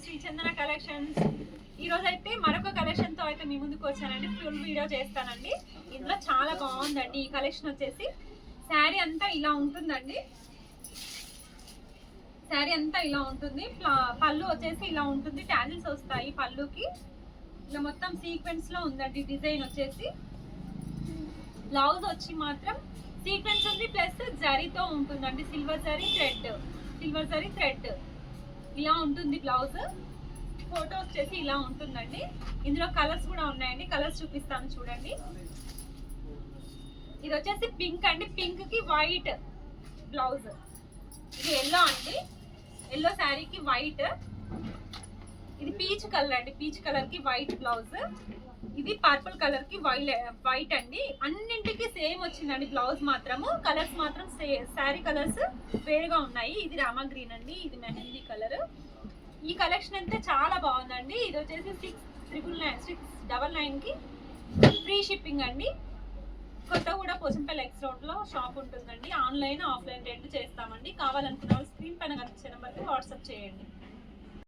శ్రీ చందన collections. ఈరోజు అయితే మరొక కలెక్షన్తో అయితే మీ ముందుకు వచ్చానండి. ఫుల్ వీడియో చేస్తానండి. ఇందులో చాలా బాగుందండి. ఈ కలెక్షన్ వచ్చేసి శారీ అంతా ఇలా ఉంటుందండి. శారీ అంతా ఇలా ఉంటుంది. పళ్ళు వచ్చేసి ఇలా ఉంటుంది. ట్యాజిల్స్ వస్తాయి పళ్ళుకి. ఇలా మొత్తం సీక్వెన్స్ లో ఉందండి డిజైన్ వచ్చేసి. బ్లౌజ్ వచ్చి మాత్రం సీక్వెన్స్ ఉంది ప్లస్ జరీతో ఉంటుందండి. సిల్వర్ జరీ థ్రెడ్ ఇలా ఉంటుంది బ్లౌజ్. ఫోటో వచ్చేసి ఇలా ఉంటుందండి. ఇందులో కలర్స్ కూడా ఉన్నాయండి. కలర్స్ చూపిస్తాను చూడండి. ఇది వచ్చేసి పింక్ అండి. పింక్ కి వైట్ బ్లౌజ్. ఇది ఎల్లో అండి. ఎల్లో శారీకి వైట్. ఇది పీచ్ కలర్ అండి. పీచ్ కలర్ కి వైట్ బ్లౌజ్. ఇది పర్పుల్ కలర్ కి వైట్ అండి. అన్నింటికి సేమ్ వచ్చిందండి బ్లౌజ్ మాత్రము. కలర్స్ మాత్రం శారీ కలర్స్ వేరుగా ఉన్నాయి. ఇది రామా గ్రీన్ అండి. ఇది మెహందీ కలర్. ఈ కలెక్షన్ అయితే చాలా బాగుందండి. ఇది వచ్చేసి 699 కి ఫ్రీ షిప్పింగ్ అండి. కొత్తగూడ పోచంపల్లి ఎక్స్ రోడ్ లో షాప్ ఉంటుందండి. ఆన్లైన్ ఆఫ్లైన్ రెండు చేస్తామండి. కావాలనుకున్న వాళ్ళు స్క్రీన్ పైన కనిపించే నెంబర్కి వాట్సాప్ చేయండి.